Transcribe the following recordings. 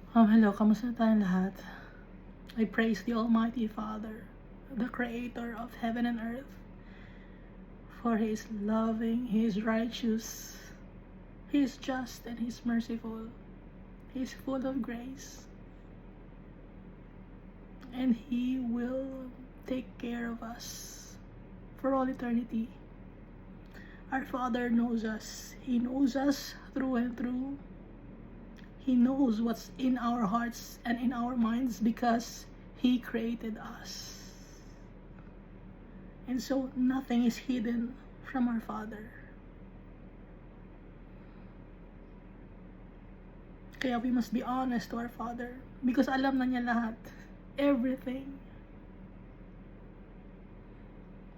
Hello, kamusta tayong lahat? I praise the Almighty Father, the Creator of heaven and earth, for He is loving, He is righteous, He is just, and He is merciful. He is full of grace, and He will take care of us for all eternity. Our Father knows us. He knows us through and through. He knows what's in our hearts and in our minds because He created us. And so nothing is hidden from our Father. Kaya we must be honest to our Father because alam na niya lahat. Everything.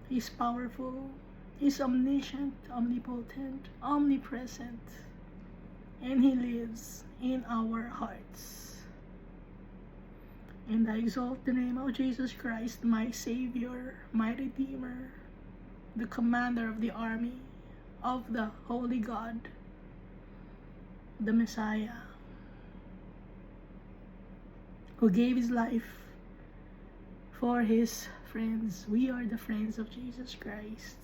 He's powerful. He's omniscient, omnipotent, omnipresent. And He lives in our hearts. And I exalt the name of Jesus Christ, my Savior, my Redeemer, the Commander of the army of the Holy God, the Messiah, who gave His life for His friends. We are the friends of Jesus Christ.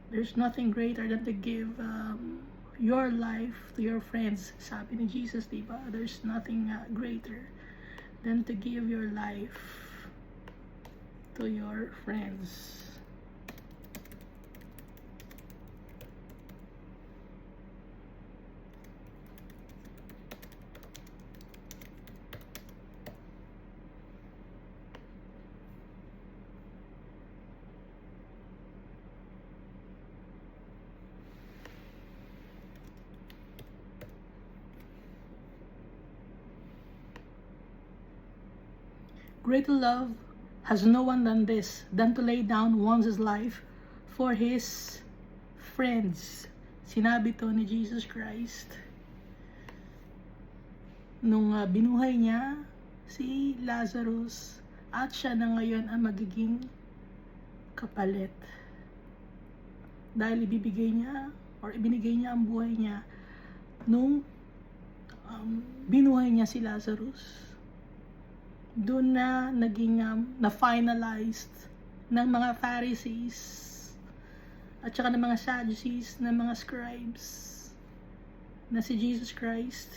There's nothing greater than to give your life to your friends. Sabi ni Jesus, diba? There's nothing greater than to give your life to your friends. Greater love has no one than this, than to lay down one's life for his friends. Sinabi to ni Jesus Christ nung binuhay niya si Lazarus at siya na ngayon ang magiging kapalit. Dahil ibinigay niya ang buhay niya nung binuhay niya si Lazarus. Doon na naging na-finalized ng mga Pharisees at saka ng mga Sadducees, ng mga scribes na si Jesus Christ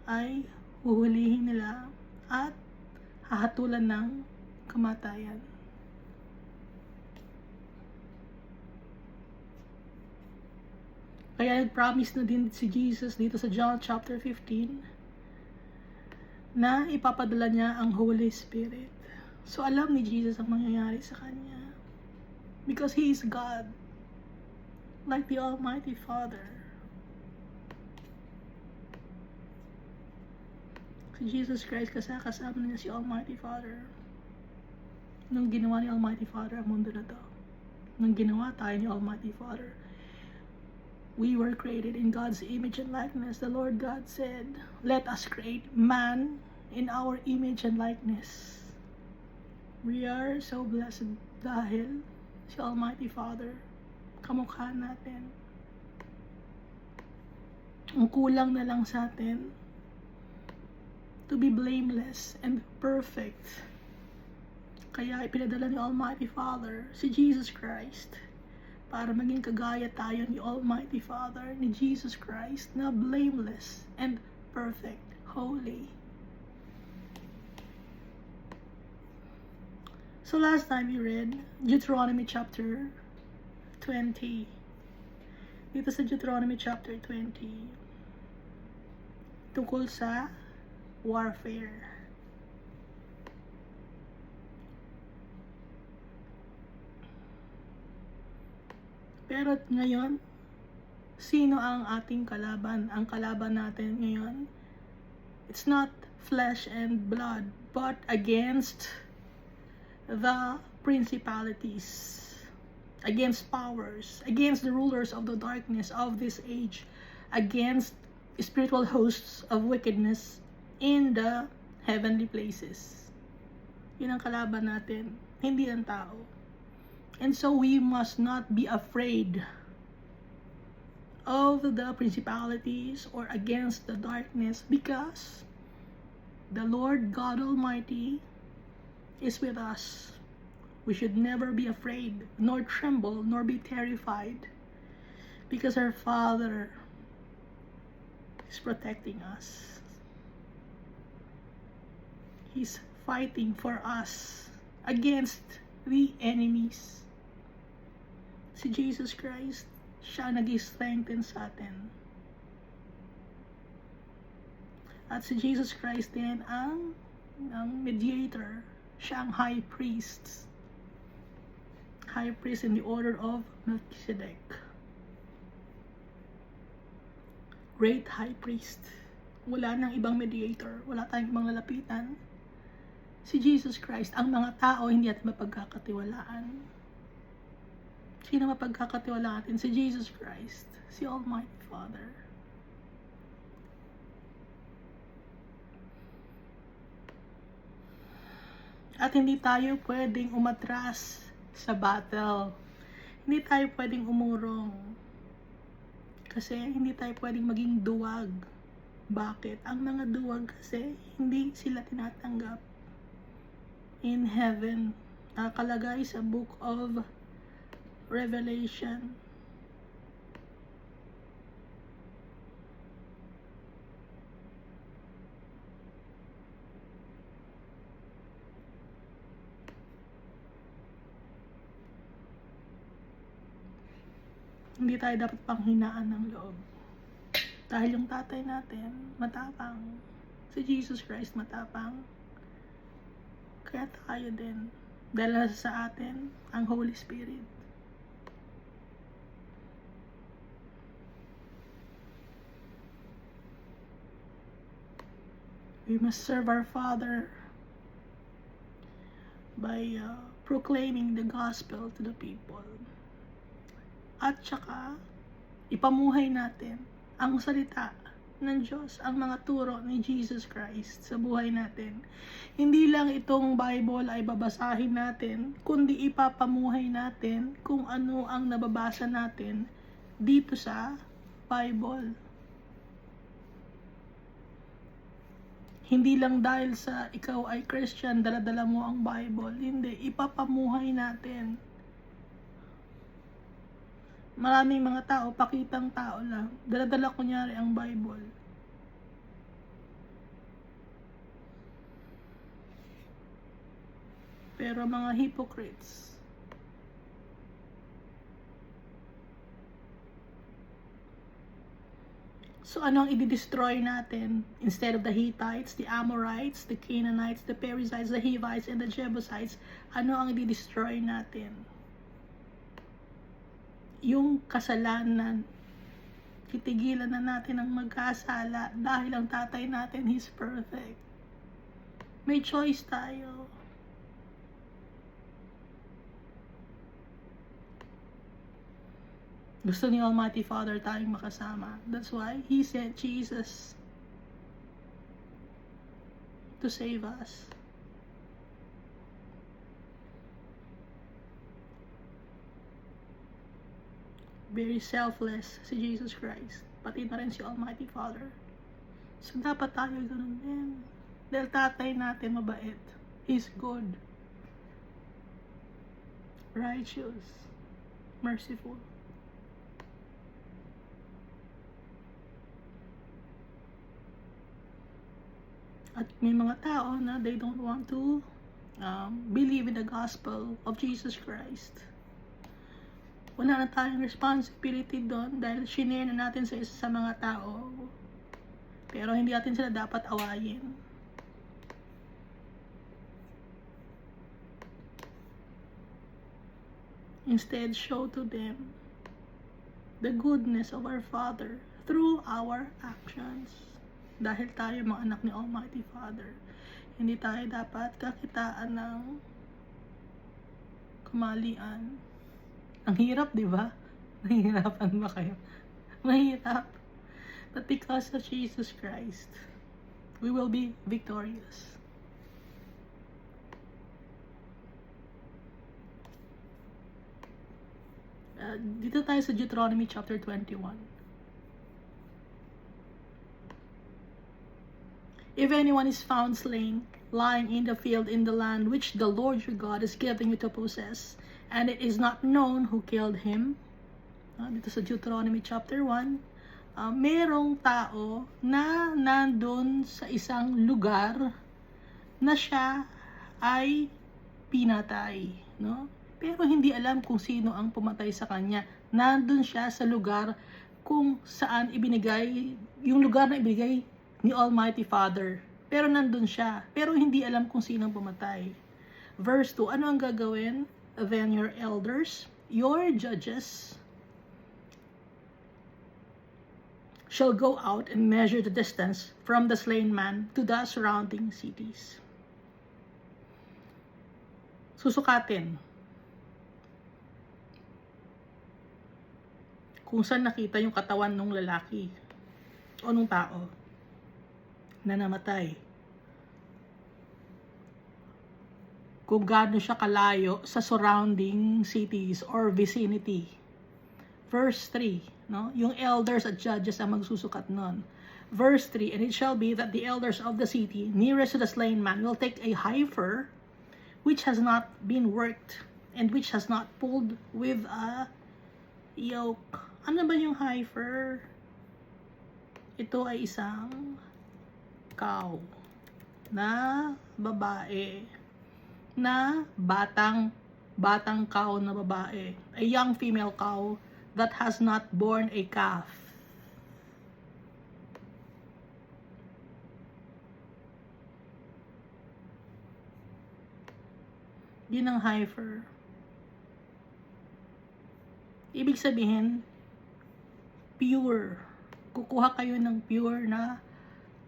ay huhulihin nila at hahatulan ng kamatayan. Kaya nag-promise na din si Jesus dito sa John chapter 15 na ipapadala niya ang Holy Spirit. So alam ni Jesus ang mangyayari sa kanya. Because He is God. Like the Almighty Father. Si Jesus Christ kasama niya si Almighty Father. Nung ginawa ni Almighty Father ang mundo na to. Nung ginawa tayo ni Almighty Father. We were created in God's image and likeness. The Lord God said, let us create man in our image and likeness. We are so blessed dahil si Almighty Father, kamukha natin. Ang kulang na lang sa atin, to be blameless and perfect. Kaya ipinadala ni Almighty Father si Jesus Christ para maging kagaya tayo ni Almighty Father, ni Jesus Christ, na blameless and perfect, holy. So last time we read Deuteronomy chapter 20. Dito sa Deuteronomy chapter 20, tungkol sa warfare. Pero ngayon, sino ang ating kalaban? Ang kalaban natin ngayon, it's not flesh and blood, but against the principalities, against powers, against the rulers of the darkness of this age, against spiritual hosts of wickedness in the heavenly places. Yun ang kalaban natin, hindi ang tao. And so we must not be afraid of the principalities or against the darkness, because the Lord God Almighty is with us. We should never be afraid, nor tremble, nor be terrified, because our Father is protecting us. He's fighting for us against the enemies. Si Jesus Christ, siya nag-strengthen sa atin. At si Jesus Christ din ang mediator. Siya ang high priest. High priest in the order of Melchizedek. Great high priest. Wala nang ibang mediator. Wala tayong ibang lalapitan. Si Jesus Christ. Ang mga tao hindi natin mapagkakatiwalaan. Sino mapagkakatiwalaan natin? Si Jesus Christ. Si Almighty Father. At hindi tayo pwedeng umatras sa battle. Hindi tayo pwedeng umurong. Kasi hindi tayo pwedeng maging duwag. Bakit? Ang mga duwag kasi hindi sila tinatanggap in heaven. Nakalagay sa book of Revelation. Hindi tayo dapat panghinaan ng loob. Dahil yung tatay natin, matapang. Si Jesus Christ, matapang. Kaya tayo din. Dahil sa atin, ang Holy Spirit. We must serve our Father by proclaiming the gospel to the people. At saka, ipamuhay natin ang salita ng Diyos, ang mga turo ni Jesus Christ sa buhay natin. Hindi lang itong Bible ay babasahin natin, kundi ipapamuhay natin kung ano ang nababasa natin dito sa Bible. Hindi lang dahil sa ikaw ay Christian, dala-dala mo ang Bible. Hindi, ipapamuhay natin. Maraming mga tao, pakitang tao lang. Dala-dala kunyari ang Bible. Pero mga hypocrites, so ano ang i-destroy natin? Instead of the Hittites, the Amorites, the Canaanites, the Perizzites, the Hivites, and the Jebusites, ano ang i-destroy natin? Yung kasalanan. Titigilan na natin ang magkasala dahil ang tatay natin, He's perfect. May choice tayo. Gusto ni Almighty Father tayong makasama. That's why He sent Jesus to save us. Very selfless si Jesus Christ. Pati na rin si Almighty Father. So dapat tayo ganun din. Dahil tatay natin mabait. He's good. Righteous. Merciful. At may mga tao na they don't want to believe in the gospel of Jesus Christ. Wala na tayong responsibility doon dahil shinare na natin sa isa sa mga tao. Pero hindi natin sila dapat awayin. Instead, show to them the goodness of our Father through our actions. Dahil tayo mga anak ni Almighty Father, hindi tayo dapat kakitaan ng kamalian. Ang hirap, di ba? Nahihirapan ba kayo? Mahirap. But because of Jesus Christ, we will be victorious. Dito tayo sa Deuteronomy chapter 21. If anyone is found slain, lying in the field in the land which the Lord your God is giving you to possess, and it is not known who killed him, dito sa Deuteronomy chapter 1, merong tao na nandun sa isang lugar na siya ay pinatay, no? Pero hindi alam kung sino ang pumatay sa kanya. Nandun siya sa lugar kung saan ibinigay, yung lugar na ibinigay ni Almighty Father. Pero nandun siya. Pero hindi alam kung sino ang pumatay. Verse 2, ano ang gagawin? Then your elders, your judges, shall go out and measure the distance from the slain man to the surrounding cities. Susukatin kung saan nakita yung katawan ng lalaki o ng tao na namatay. Kung gaano siya kalayo sa surrounding cities or vicinity. Verse 3, no? Yung elders at judges ang magsusukat nun. Verse 3, and it shall be that the elders of the city nearest to the slain man will take a heifer which has not been worked and which has not pulled with a yoke. Ano ba yung heifer? Ito ay isang cow na babae, na batang cow na babae, a young female cow that has not born a calf. Yun ang heifer. Ibig sabihin, pure. Kukuha kayo ng pure na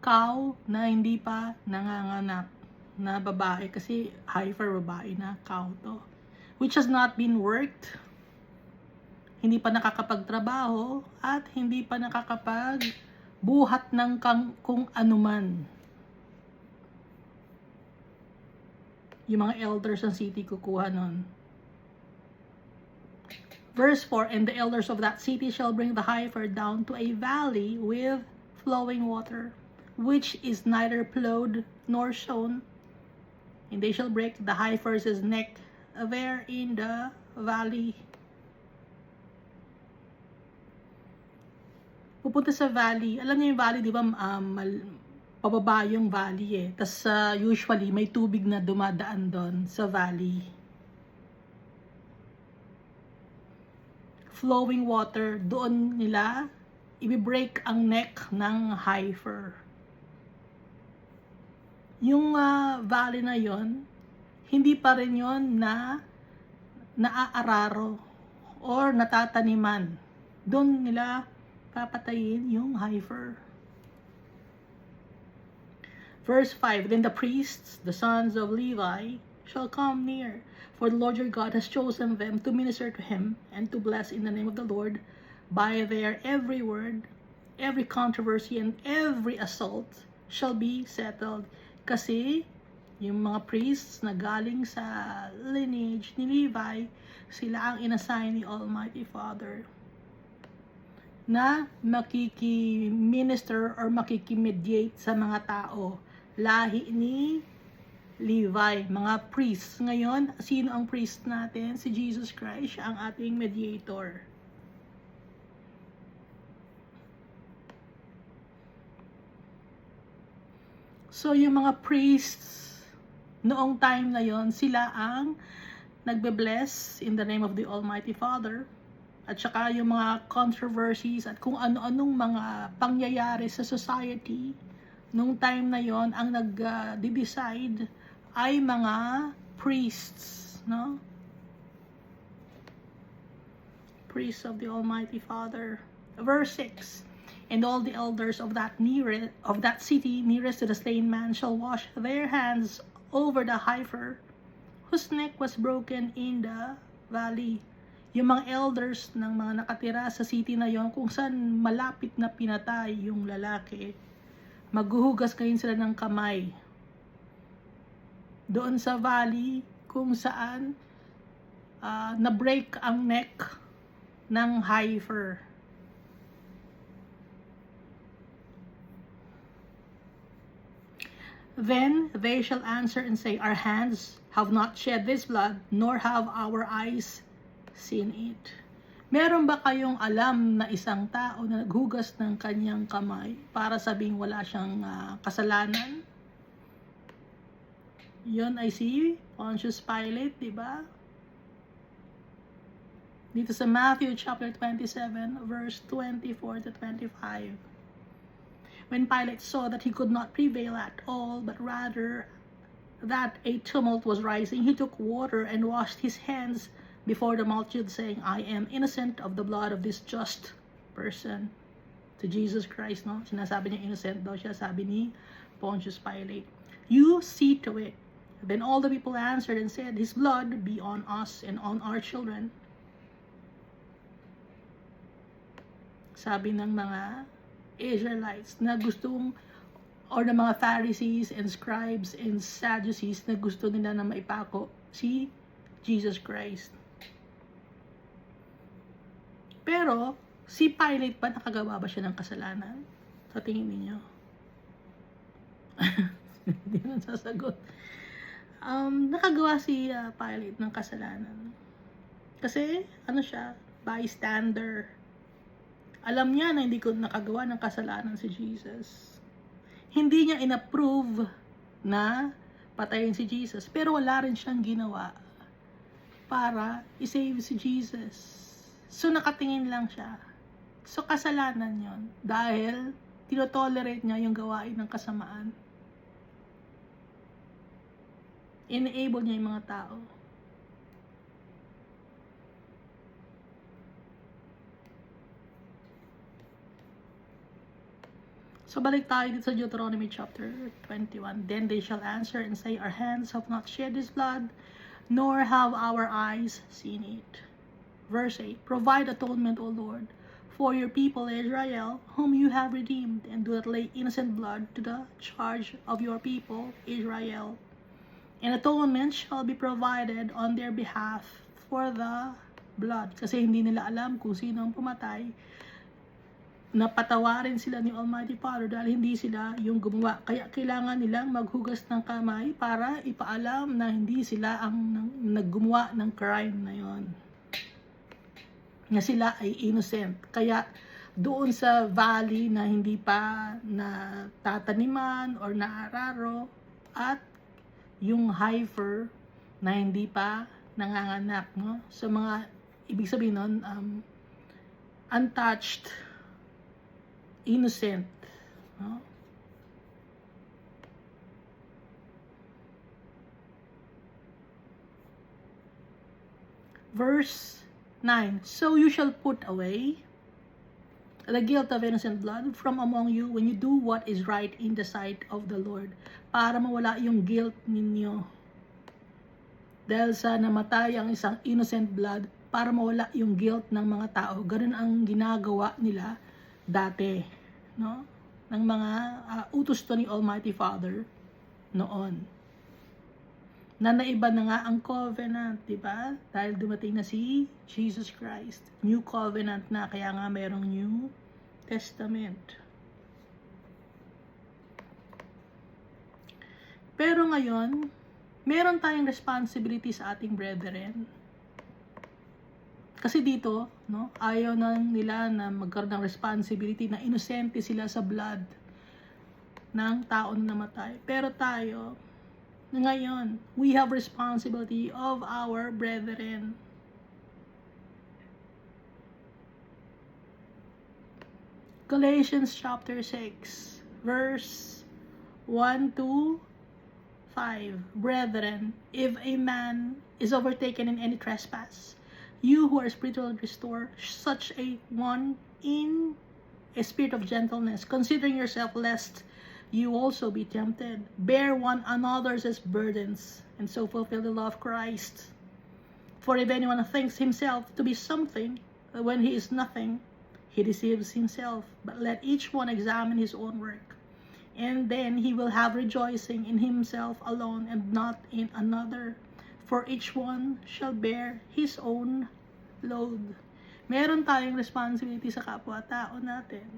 cow na hindi pa nanganganak na babae, kasi heifer babae na, cow to, which has not been worked, hindi pa nakakapagtrabaho at hindi pa nakakapagbuhat ng kung anuman. Yung mga elders ng city kukuha nun. Verse 4, and the elders of that city shall bring the heifer down to a valley with flowing water, which is neither plowed nor sown, and they shall break the heifer's neck there in the valley. Pupunta sa valley. Alam niyo yung valley, di ba, pababa yung valley eh. Tas usually may tubig na dumadaan doon sa valley. Flowing water, doon nila i-break ang neck ng heifer. Yung valley na yon, hindi pa rin yon na naaararo or natataniman. Doon nila papatayin yung heifer. Verse 5, then the priests, the sons of Levi, shall come near, for the Lord your God has chosen them to minister to him and to bless in the name of the Lord by their every word, every controversy, and every assault shall be settled. Kasi yung mga priests na galing sa lineage ni Levi, sila ang inassign ni Almighty Father na makiki-minister or makiki-mediate sa mga tao, lahi ni Levi, mga priests. Ngayon, sino ang priest natin? Si Jesus Christ, siya ang ating mediator. So, yung mga priests noong time na yon, sila ang nagbe-bless in the name of the Almighty Father. At saka yung mga controversies at kung ano-anong mga pangyayari sa society nung time na yon, ang nag-decide ay mga priests, no? Priests of the Almighty Father. Verse 6, and all the elders of that city nearest to the slain man shall wash their hands over the heifer whose neck was broken in the valley. Yung mga elders ng mga nakatira sa city na yon, kung saan malapit na pinatay yung lalaki, maghuhugas ngayon sila ng kamay doon sa valley kung saan na-break ang neck ng heifer. Then they shall answer and say, our hands have not shed this blood, nor have our eyes seen it. Meron ba kayong alam na isang tao na naghugas ng kanyang kamay para sabing wala siyang kasalanan? Yun ay si Pontius Pilate, di ba? Dito sa Matthew chapter 27, verse 24 to 25. When Pilate saw that he could not prevail at all, but rather that a tumult was rising, he took water and washed his hands before the multitude, saying, I am innocent of the blood of this just person. To Jesus Christ, no? Sinasabi niya innocent daw siya, sabi ni Pontius Pilate. You see to it. Then all the people answered and said, his blood be on us and on our children. Sabi ng mga Israelites na gustong, or ng mga Pharisees and scribes and Sadducees na gusto nila na maipako si Jesus Christ. Pero, si Pilate ba nakagawa ba siya ng kasalanan? Sa tingin ninyo? Hindi na sasagot. Nakagawa si Pilate ng kasalanan. Kasi, ano siya? Bystander. Alam niya na hindi ko nakagawa ng kasalanan si Jesus. Hindi niya inapprove na patayin si Jesus. Pero wala rin siyang ginawa para isave si Jesus. So nakatingin lang siya. So kasalanan yon dahil tinotolerate niya yung gawain ng kasamaan. Enable niya yung mga tao. So balik tayo dito sa Deuteronomy chapter 21. Then they shall answer and say, our hands have not shed this blood, nor have our eyes seen it. Verse 8, provide atonement, O Lord, for your people Israel, whom you have redeemed, and do not lay innocent blood to the charge of your people Israel. And atonement shall be provided on their behalf for the blood. Kasi hindi nila alam kung sino ang pumatay. Napatawarin sila ni Almighty Father dahil hindi sila yung gumawa. Kaya kailangan nilang maghugas ng kamay para ipaalam na hindi sila ang naggumawa ng crime na yon. Na sila ay innocent. Kaya doon sa valley na hindi pa natataniman or naararo at yung heifer na hindi pa nanganganak, no? So mga ibig sabihin nun, untouched, innocent, no? Verse 9, so you shall put away the guilt of innocent blood from among you when you do what is right in the sight of the Lord, para mawala yung guilt ninyo dahil sa namatay ang isang innocent blood, para mawala yung guilt ng mga tao. Ganun ang ginagawa nila dati, no? Ng mga utos to ni Almighty Father noon. Na naiba na nga ang covenant, di ba? Dahil dumating na si Jesus Christ. New covenant na, kaya nga mayroong New Testament. Pero ngayon, meron tayong responsibility sa ating brethren. Kasi dito, no, ayaw na nila na magkaroon ng responsibility na inosente sila sa blood ng tao na namatay. Pero tayo, ngayon, we have responsibility of our brethren. Galatians chapter 6, verse 1 to 5. Brethren, if a man is overtaken in any trespass, you who are spiritual, restore such a one in a spirit of gentleness, considering yourself, lest you also be tempted. Bear one another's burdens, and so fulfill the law of Christ. For if anyone thinks himself to be something when he is nothing, he deceives himself. But let each one examine his own work, and then he will have rejoicing in himself alone and not in another. For each one shall bear his own load. Meron tayong responsibility sa kapwa-tao natin.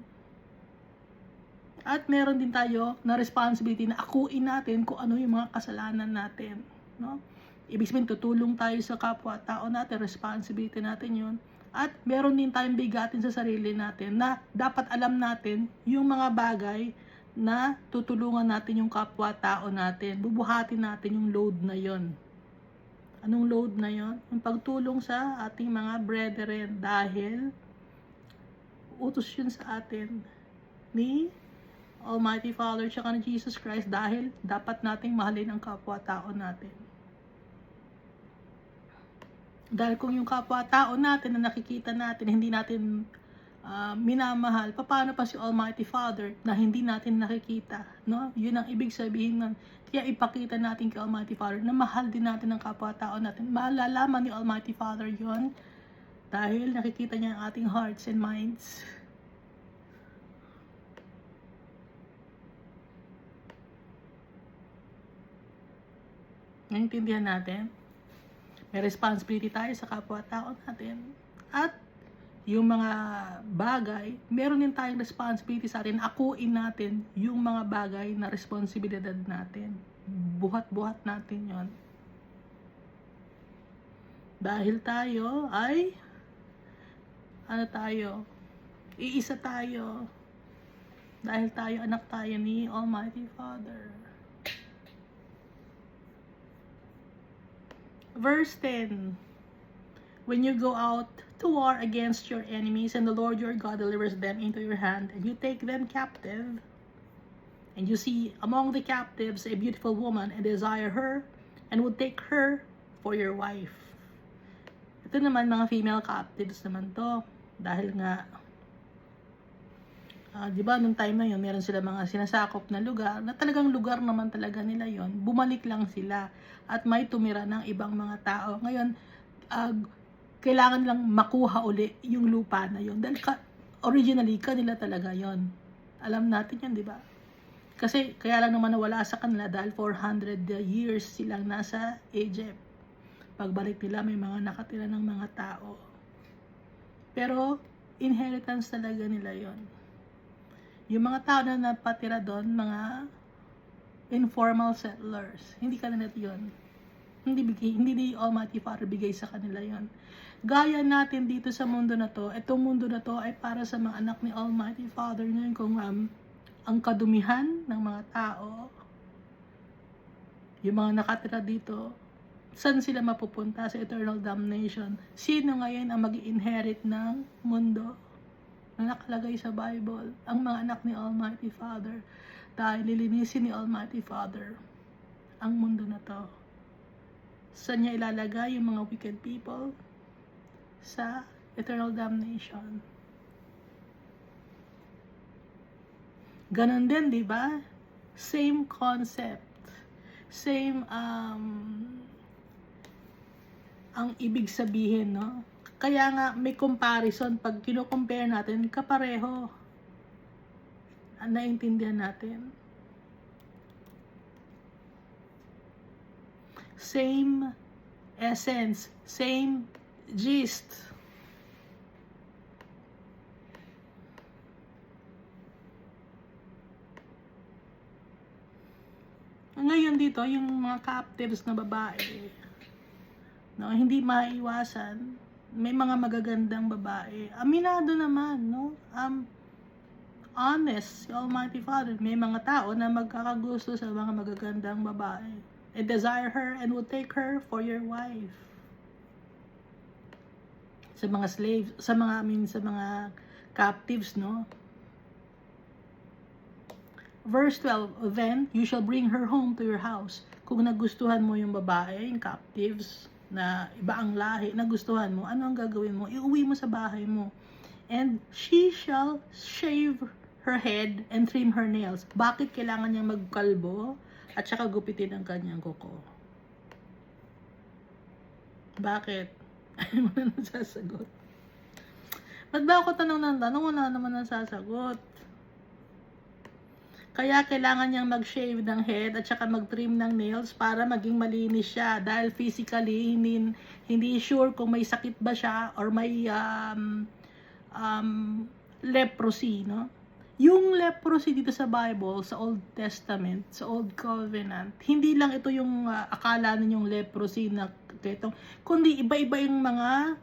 At meron din tayo na responsibility na akuin natin kung ano yung mga kasalanan natin, no? Ibig sabihin, tutulong tayo sa kapwa-tao natin, responsibility natin yun. At meron din tayong bigatin sa sarili natin na dapat alam natin yung mga bagay na tutulungan natin yung kapwa-tao natin. Bubuhatin natin yung load na yon. Anong load na yon? Yung pagtulong sa ating mga brethren dahil utos yun sa atin ni Almighty Father tsaka ni Jesus Christ dahil dapat nating mahalin ang kapwa-tao natin. Dahil kung yung kapwa-tao natin na nakikita natin, hindi natin minamahal, paano pa si Almighty Father na hindi natin nakikita, no? Yun ang ibig sabihin nun. Kaya ipakita natin kay Almighty Father na mahal din natin ang kapwa-tao natin. Malalaman ni Almighty Father yon dahil nakikita niya ang ating hearts and minds. Naintindihan natin? May responsibility tayo sa kapwa-tao natin. At yung mga bagay, meron din tayong responsibility sa atin. Akuin natin yung mga bagay na responsibilidad natin. Buhat-buhat natin yon. Dahil tayo ay iisa tayo. Dahil tayo anak tayo ni Almighty Father. Verse 10. When you go out to war against your enemies, and the Lord your God delivers them into your hand, and you take them captive, and you see among the captives a beautiful woman, and desire her, and would take her for your wife. Ito naman mga female captives naman to. Dahil nga, di ba nung time na yun, meron sila mga sinasakop na lugar, na talagang lugar naman talaga nila yon. Bumalik lang sila, at may tumira ng ibang mga tao. Ngayon, kailangan lang makuha uli yung lupa na yon. Dahil originally, kanila talaga yon. Alam natin yan, di ba? Kasi, kaya lang naman nawala sa kanila dahil 400 years silang nasa Egypt. Pagbalik nila, may mga nakatira ng mga tao. Pero, inheritance talaga nila yon. Yung mga tao na napatira doon, mga informal settlers. Hindi kanila yun. Hindi ni Almighty Father bigay sa kanila yon. Gaya natin dito sa mundo na to, itong mundo na to ay para sa mga anak ni Almighty Father ngayon. Kung ang kadumihan ng mga tao, yung mga nakatira dito, saan sila mapupunta sa eternal damnation? Sino ngayon ang mag-inherit ng mundo na nakalagay sa Bible? Ang mga anak ni Almighty Father. Dahil lilinisin ni Almighty Father ang mundo na to. Saan niya ilalagay yung mga wicked people? Sa eternal damnation. Ganon din, di ba? Same concept. Same ang ibig sabihin, no? Kaya nga may comparison pag kino-compare natin, kapareho. Naintindihan natin. Same essence, same gist. Ngayon dito, yung mga captives na babae, no, hindi maiwasan, may mga magagandang babae. Aminado naman, no? Honest, si Almighty Father, may mga tao na magkakagusto sa mga magagandang babae. And desire her and would take her for your wife. Sa mga slaves, sa mga captives, no? Verse 12, then you shall bring her home to your house. Kung nagustuhan mo yung babae, yung captives, na iba ang lahi, nagustuhan mo, ano ang gagawin mo? Iuwi mo sa bahay mo. And she shall shave her head and trim her nails. Bakit kailangan niyang magkalbo at saka gupitin ang kanyang kuko? Bakit? Ayaw mo na nasasagot. Ba't ba ako tanong ng tanong? Wala naman nasasagot. Kaya kailangan niyang mag-shave ng head at saka mag-trim ng nails para maging malinis siya. Dahil physically, hindi sure kung may sakit ba siya or may leprosy, no? Yung leprosy dito sa Bible, sa Old Testament, sa Old Covenant, hindi lang ito yung akala ninyong leprosy na ito, kundi iba-iba yung mga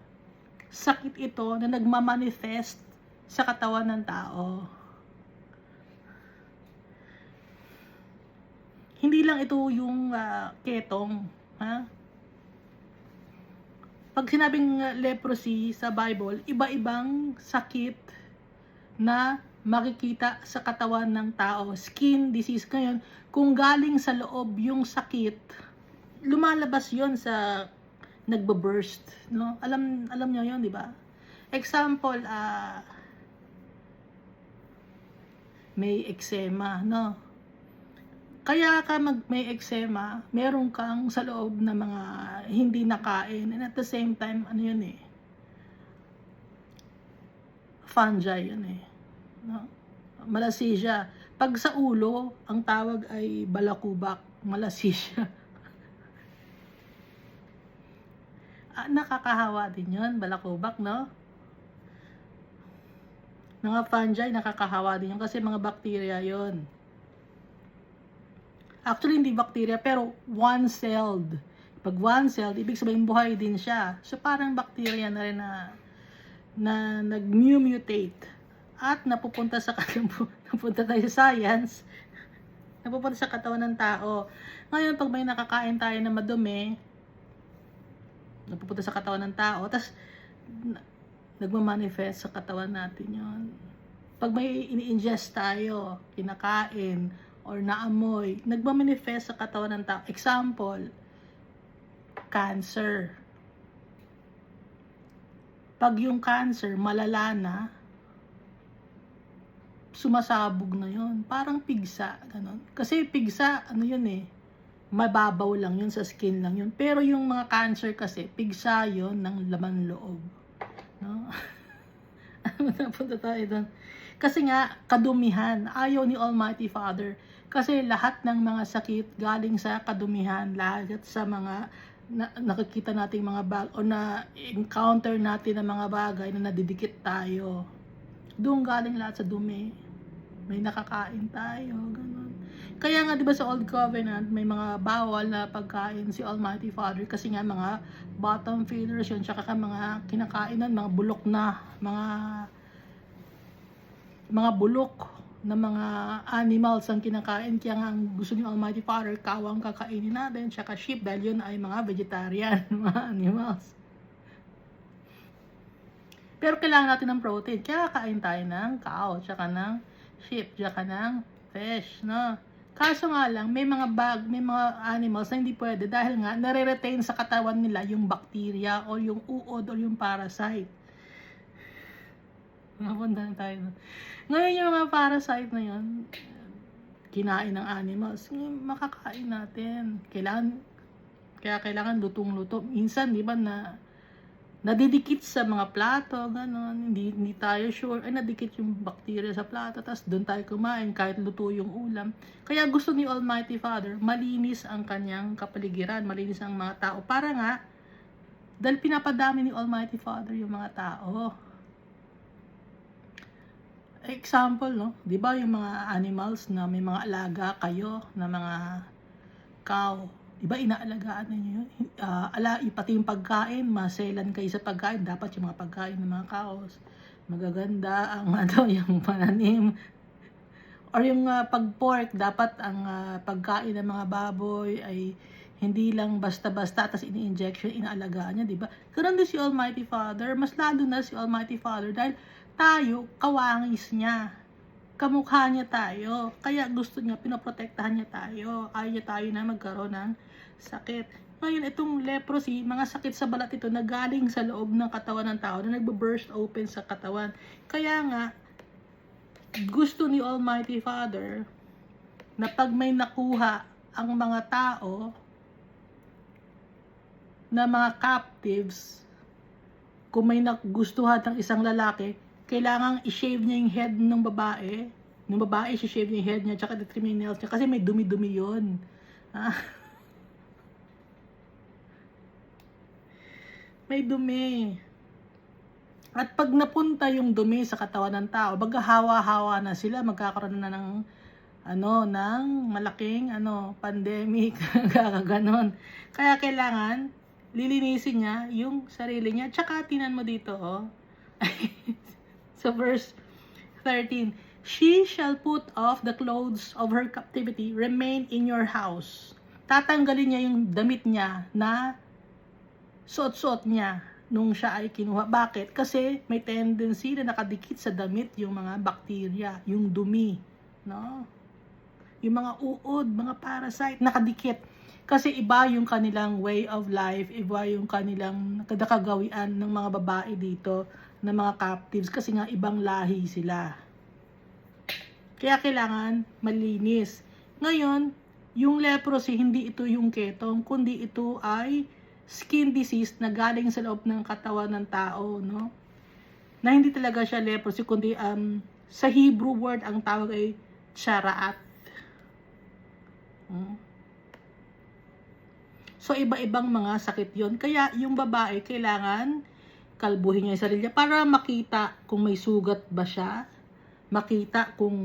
sakit ito na nagmamanifest sa katawan ng tao. Hindi lang ito yung ketong, ha? Pag sinabing leprosy sa Bible, iba-ibang sakit na makikita sa katawan ng tao. Skin disease. Ngayon, kung galing sa loob yung sakit, lumalabas yon sa nagbo-burst, no? Alam niyo yon, di ba? Example, may eczema, no? Kaya ka may eczema, meron kang sa loob na mga hindi nakain, and at the same time, ano yun eh, fungi yun eh, no? Malassezia. Pag sa ulo, ang tawag ay balakubak, malassezia. Nakakahawa din yun, balakubak, no? Mga fungi, nakakahawa din yun kasi mga bacteria yun. Actually, hindi bacteria, pero one-celled. Pag one-celled, ibig sabihin buhay din siya. So, parang bacteria na rin na nag-mutate at napupunta napunta tayo sa science, napupunta sa katawan ng tao. Ngayon, pag may nakakain tayo na madumi, napupunta sa katawan ng tao, tas nagmamanifest sa katawan natin yon. Pag may ini-ingest tayo, kinakain, or naamoy, nagmamanifest sa katawan ng tao. Example, cancer. Pag yung cancer, malala na, sumasabog na yon, parang pigsa, ganun. Kasi pigsa, ano yun eh, mababaw lang yun, sa skin lang yun. Pero yung mga cancer kasi, pigsa yun ng laman loob. No? Napunta tayo doon. Kasi nga, kadumihan, ayaw ni Almighty Father. Kasi lahat ng mga sakit galing sa kadumihan, lahat sa mga nakikita nating mga o na-encounter natin ng mga bagay na nadidikit tayo. Doon galing lahat sa dumi. May nakakain tayo, ganun. Kaya nga 'di ba sa Old Covenant may mga bawal na pagkain si Almighty Father kasi nga mga bottom feeders yun, tsaka mga kinakainan, mga bulok na, mga bulok na mga animals ang kinakain. Kaya nga ang gusto ni Almighty Father, kawang kakainin natin, tsaka sheep, dahil yun ay mga vegetarian, mga animals. Pero kailangan natin ng protein, kaya kain tayo ng cow, tsaka ng sheep, tsaka ng fish, no? Kaso nga lang, may mga animals na hindi pwede dahil nga nare-retain sa katawan nila yung bacteria o yung uod o yung parasite. Napunta na tayo. Ngayon yung mga parasite na yun, kinain ng animals, makakain natin. Kailangan lutong-luto. Minsan, di ba, nadidikit sa mga plato, gano'n, hindi tayo sure, ay nadikit yung bacteria sa plato, tapos doon tayo kumain kahit luto yung ulam. Kaya gusto ni Almighty Father, malinis ang kanyang kapaligiran, malinis ang mga tao, para nga, dahil pinapadami ni Almighty Father yung mga tao. Example, no, di ba yung mga animals na may mga alaga kayo, na mga cow, diba inaalagaan ninyo yun? Pati yung pagkain, maselan kayo sa pagkain. Dapat yung mga pagkain ng mga cows, magaganda ang yung pananim. Or yung pag-pork, dapat ang pagkain ng mga baboy ay hindi lang basta-basta, tas ini-injection, inaalagaan niya, diba? Ganun din si Almighty Father, mas lalo na si Almighty Father, dahil tayo, kawangis niya. Kamukha niya tayo. Kaya gusto niya, pinoprotektahan niya tayo. Ayaw niya tayo na magkaroon ng sakit. Ngayon, itong leprosy, mga sakit sa balat ito na galing sa loob ng katawan ng tao na nagbo-burst open sa katawan. Kaya nga, gusto ni Almighty Father na pag may nakuha ang mga tao na mga captives, kung may nagustuhan ng isang lalaki, kailangang i-shave niya yung head ng babae. Ng babae, i-shave niya yung head niya, tsaka the nails niya, kasi may dumi-dumi yun. May dumi. At pag napunta yung dumi sa katawan ng tao, maghahawa-hawa na sila, magkakaroon na ng ng malaking pandemic, gaganon. Kaya kailangan lilinisin niya yung sarili niya. Tsaka tinan mo dito, oh. So verse 13, she shall put off the clothes of her captivity, remain in your house. Tatanggalin niya yung damit niya na suot-suot niya nung siya ay kinuha. Bakit? Kasi may tendency na nakadikit sa damit yung mga bakterya, yung dumi, no? Yung mga uod, mga parasite, nakadikit. Kasi iba yung kanilang way of life, iba yung kanilang nakagawian ng mga babae dito, ng mga captives, kasi nga ibang lahi sila. Kaya kailangan malinis. Ngayon, yung leprosy, hindi ito yung ketong, kundi ito ay skin disease na galing sa loob ng katawan ng tao, no? Na hindi talaga siya leprosy, kundi sa Hebrew word ang tawag ay charaat. So iba-ibang mga sakit yon. Kaya yung babae kailangan kalbuhin niya yung sarili niya para makita kung may sugat ba siya, makita kung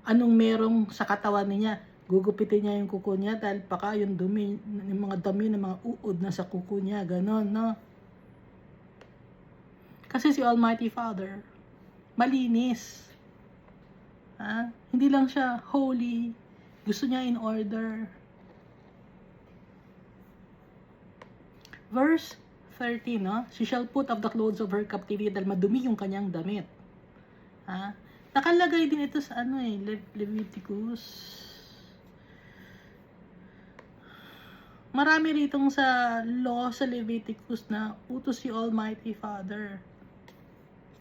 anong merong sa katawan niya. Gugupitin niya yung kuko niya dahil baka yung dumi, yung mga dumi ng mga uod na sa kuko niya, ganon, no? Kasi si Almighty Father, malinis. Hindi lang siya holy, gusto niya in order. Verse 13, no? She shall put off the clothes of her captivity dahil madumi yung kanyang damit. Nakalagay din ito sa Leviticus. Marami ritong sa law sa Leviticus na utos si Almighty Father.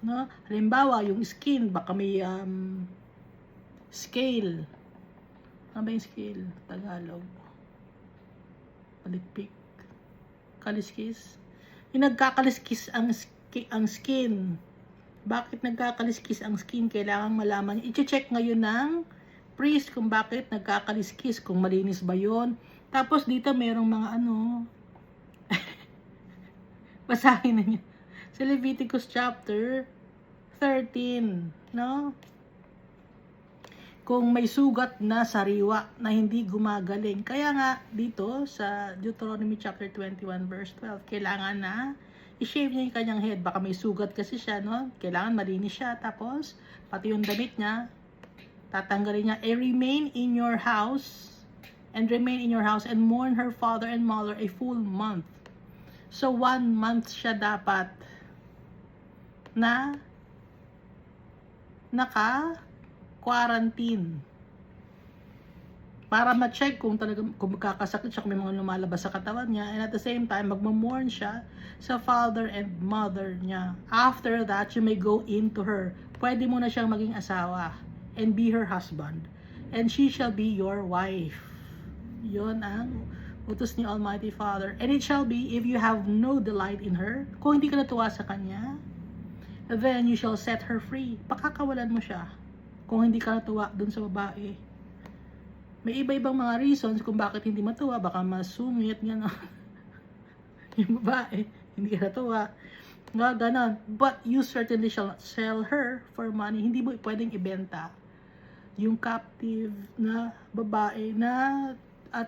No? Halimbawa, yung skin, baka may scale. Ano ba yung scale? Tagalog. Palikpik. Kaliskis. Yung nagkakaliskis ang skin. Bakit nagkakaliskis ang skin? Kailangan malaman. I-check ngayon ng priest kung bakit nagkakaliskis. Kung malinis ba yon. Tapos dito merong mga basahin na niyo. Sa Leviticus chapter 13, no? Kung may sugat na sariwa na hindi gumagaling. Kaya nga dito sa Deuteronomy chapter 21 verse 12, kailangan na i-shave niya yung kanyang head. Baka may sugat kasi siya, no? Kailangan malinis siya. Tapos, pati yung damit niya, tatanggalin niya. Remain in your house and mourn her father and mother a full month. So 1 month siya dapat na naka-quarantine para ma-check kung talagang kung magkakasakit siya, kung may mga lumalabas sa katawan niya, and at the same time magmo-mourn siya sa father and mother niya. After that, you may go into her. Pwede mo na siyang maging asawa and be her husband, and she shall be your wife. Yon ang utos ni Almighty Father. And it shall be, if you have no delight in her, kung hindi ka natuwa sa kanya, then you shall set her free. Pakakawalan mo siya kung hindi ka natuwa dun sa babae. May iba-ibang mga reasons kung bakit hindi matuwa. Baka masungit, gano'n. Yung babae, hindi ka natuwa. Ganon. But you certainly shall not sell her for money. Hindi mo pwedeng ibenta yung captive na babae na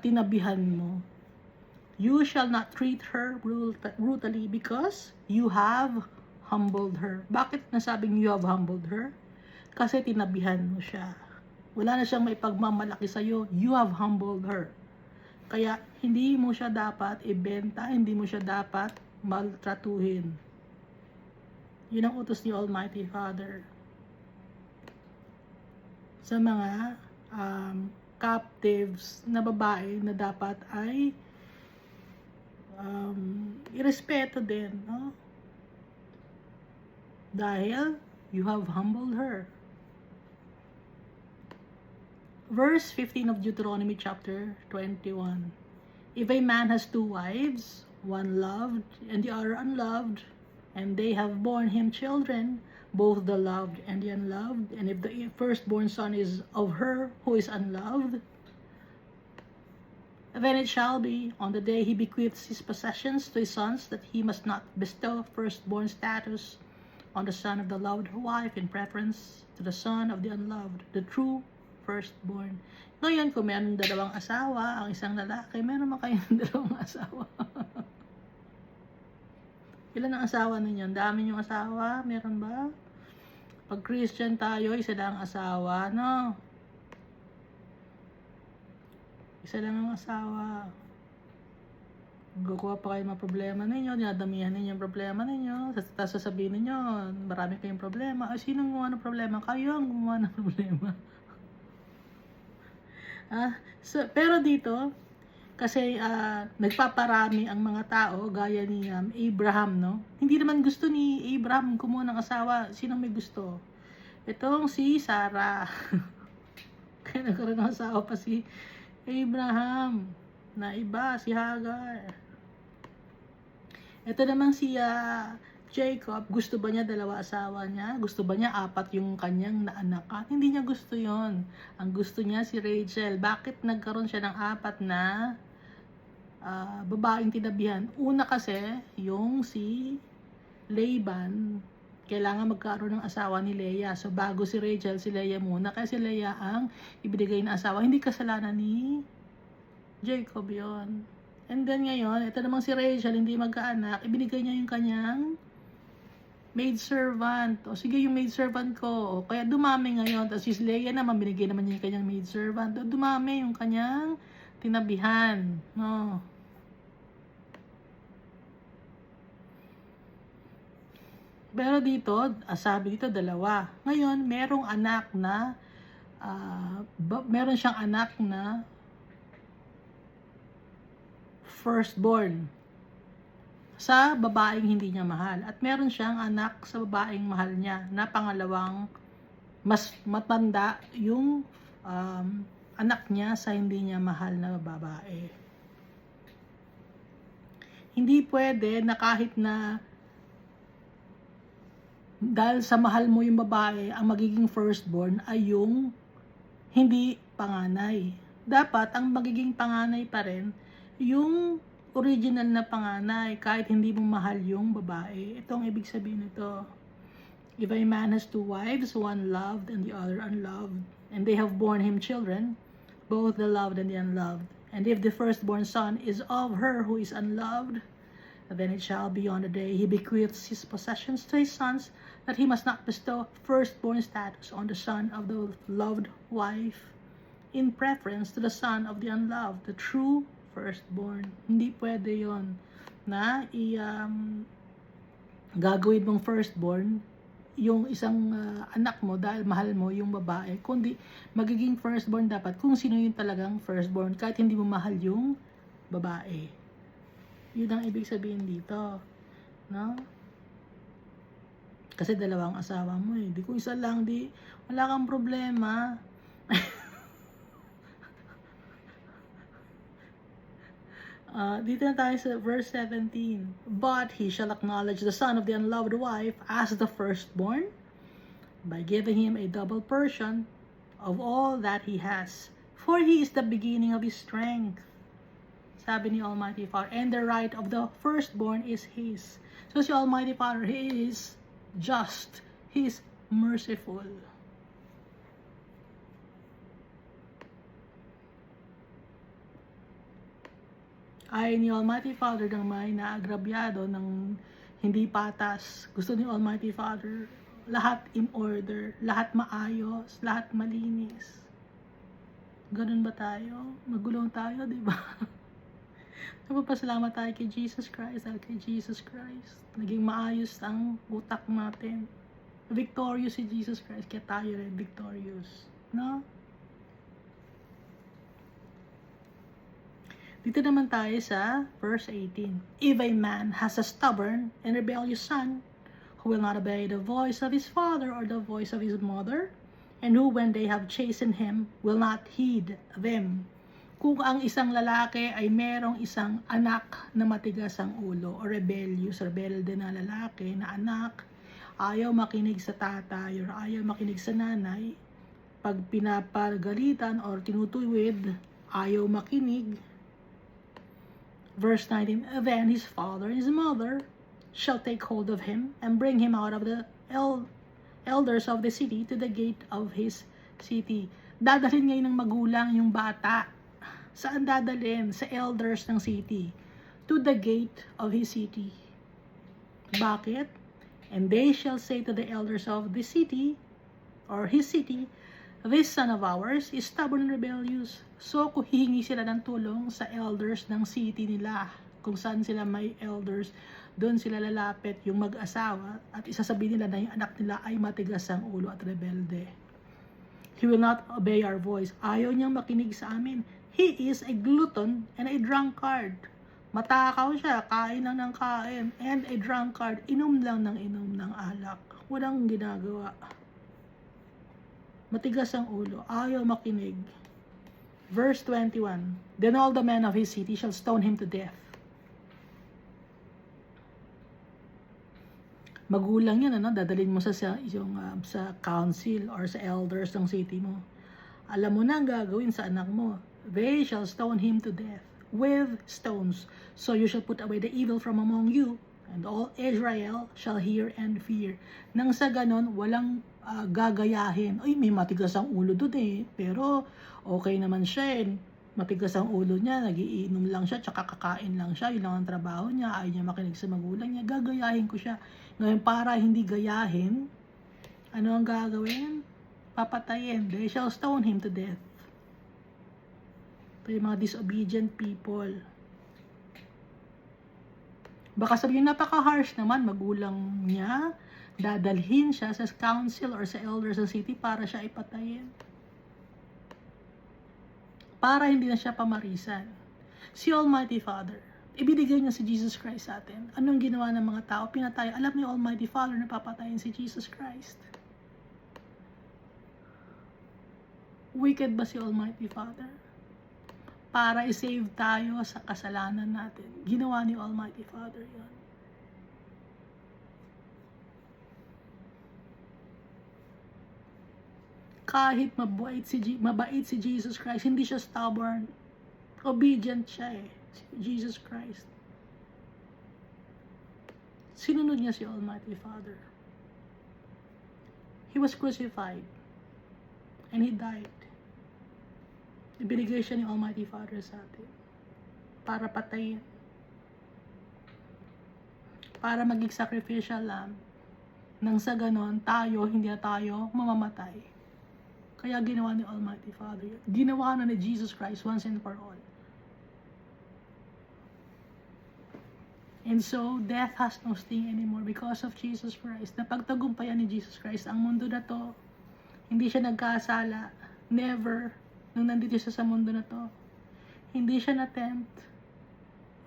tinabihan mo. You shall not treat her brutally because you have humbled her. Bakit nasabing you have humbled her? Kasi tinabihan mo siya. Wala na siyang may pagmamalaki sa'yo. You have humbled her. Kaya hindi mo siya dapat ibenta, hindi mo siya dapat maltratuhin. Yun ang utos ni Almighty Father sa mga captives na babae na dapat ay irespeto din, no? Dahil you have humbled her. Verse 15 of Deuteronomy chapter 21. If a man has 2 wives, one loved and the other unloved, and they have borne him children, both the loved and the unloved, and if the firstborn son is of her who is unloved, then it shall be on the day he bequeaths his possessions to his sons that he must not bestow firstborn status on the son of the loved wife in preference to the son of the unloved, the true firstborn. Ngayon, kung meron dalawang asawa, ang isang lalaki, meron man kayong dalawang asawa. Ilan ang asawa ninyo? Ang dami yung asawa? Meron ba? Pag Christian tayo, isa lang ang asawa, no? Isa lang ang asawa. Kukuha pa kayo mga problema ninyo, dinadamihan ninyo yung problema ninyo, tapos sasabihin ninyo, marami kayong problema. Ay, sino gumawa ng problema? Kayo ang gumawa ng problema. Pero dito, kasi nagpaparami ang mga tao, gaya ni Abraham, no? Hindi naman gusto ni Abraham kumuha ng asawa. Sino may gusto? Itong si Sarah. Kaya nagkaroon ng asawa pa si Abraham na iba, si Hagar. Ito naman si Jacob, gusto ba niya dalawa asawa niya? Gusto ba niya apat yung kanyang naanak? Hindi niya gusto yon. Ang gusto niya si Rachel. Bakit nagkaroon siya ng apat na babaeng tinabihan? Una kasi, yung si Laban, kailangan magkaroon ng asawa ni Leah. So bago si Rachel, si Leah muna. Kaya si Leah ang ibinigay na asawa. Hindi kasalanan ni Jacob yon. And then ngayon, ito namang si Rachel, hindi magkaanak, ibinigay niya yung kanyang maidservant. O sige, yung maidservant ko. O kaya dumami ngayon. Tapos si Leah naman, binigay naman niya yung kanyang maidservant. O dumami yung kanyang tinabihan. No. Pero dito, sabi dito, dalawa. Ngayon, merong anak na, meron siyang anak na firstborn sa babaeng hindi niya mahal. At meron siyang anak sa babaeng mahal niya na pangalawang mas matanda yung anak niya sa hindi niya mahal na babae. Hindi pwede na kahit na dahil sa mahal mo yung babae, ang magiging firstborn ay yung hindi panganay. Dapat ang magiging panganay pa rin yung original na panganay, kahit hindi mo mahal yung babae. Ito ang ibig sabihin nito. If a man has two wives, one loved and the other unloved, and they have borne him children, both the loved and the unloved, and if the firstborn son is of her who is unloved, then it shall be on the day he bequeaths his possessions to his sons, that he must not bestow firstborn status on the son of the loved wife, in preference to the son of the unloved, the true firstborn. Hindi pwede yon na gagawin mong firstborn yung isang anak mo dahil mahal mo yung babae, kundi magiging firstborn dapat kung sino yung talagang firstborn, kahit hindi mo mahal yung babae. Yun ang ibig sabihin dito, no? Kasi dalawang asawa mo eh. Di kung isa lang, di wala kang problema. Dito na tayo sa verse 17. But he shall acknowledge the son of the unloved wife as the firstborn by giving him a double portion of all that he has. For he is the beginning of his strength. Sabi ni Almighty Father. And the right of the firstborn is his. So si Almighty Father, he is just. He is merciful. Ay ni Almighty Father ng may naagrabyado ng hindi patas. Gusto ni Almighty Father lahat in order, lahat maayos, lahat malinis. Ganun ba tayo? Magulong tayo, di ba? Nagpapasalamat tayo kay Jesus Christ dahil kay Jesus Christ naging maayos ang utak natin. Victorious si Jesus Christ, kaya tayo rin victorious. No? Dito naman tayo sa verse 18. If a man has a stubborn and rebellious son, who will not obey the voice of his father or the voice of his mother, and who when they have chastened him, will not heed them. Kung ang isang lalaki ay merong isang anak na matigas ang ulo, o rebellious, rebelde na lalaki, na anak, ayaw makinig sa tatay, or ayaw makinig sa nanay, pag pinapagalitan or tinutuwid, ayaw makinig. Verse 19, then his father and his mother shall take hold of him and bring him out of the elders of the city to the gate of his city. Dadalhin ngayon ng magulang yung bata. Saan dadalhin? Sa elders ng city. To the gate of his city. Bakit? And they shall say to the elders of the city, or his city, this son of ours is stubborn and rebellious. So, kung hihingi sila ng tulong sa elders ng city nila, kung saan sila may elders, doon sila lalapit yung mag-asawa at isasabihin nila na yung anak nila ay matigas ang ulo at rebelde. He will not obey our voice. Ayaw niyang makinig sa amin. He is a glutton and a drunkard. Matakaw siya, kain lang ng kain, and a drunkard, inom lang ng inom ng alak. Walang ginagawa. Matigas ang ulo, ayaw makinig. Verse 21, Then all the men of his city shall stone him to death. Magulang yan, dadalhin mo sa council or sa elders ng city mo. Alam mo na ang gagawin sa anak mo. They shall stone him to death with stones. So you shall put away the evil from among you, and all Israel shall hear and fear. Nang sa ganon, walang gagayahin. Ay, may matigas ang ulo doon eh. Pero okay naman siya eh. Matigas ang ulo niya, nagiinom lang siya, tsaka kakain lang siya. Yun lang ang trabaho niya, ayaw niya makinig sa magulang niya. Gagayahin ko siya. Ngayon, para hindi gayahin, ano ang gagawin? Papatayin. They shall stone him to death. Ito yung mga disobedient people. Baka sabihin, napaka-harsh naman, magulang niya, dadalhin siya sa council or sa elders ng city para siya ipatayin. Para hindi na siya pamarisan. Si Almighty Father, ibinigay niya si Jesus Christ sa atin. Anong ginawa ng mga tao? Pinatay. Alam niyo, Almighty Father na papatayin si Jesus Christ. Wicked ba si Almighty Father? Para i-save tayo sa kasalanan natin. Ginawa ni Almighty Father yun. Kahit mabait si Jesus Christ, hindi siya stubborn. Obedient siya eh. Si Jesus Christ. Sinunod niya si Almighty Father. He was crucified. And He died. Ibinigay siya ni Almighty Father sa atin. Para patayin. Para maging sacrificial lamb. Nang sa ganon, hindi na tayo mamamatay. Kaya ginawa ni Almighty Father. Ginawa na ni Jesus Christ once and for all. And so, death has no sting anymore because of Jesus Christ. Napagtagumpayan ni Jesus Christ ang mundo na to. Hindi siya nagkasala. Never. Nung nandito siya sa mundo na to. Hindi siya na-tempt.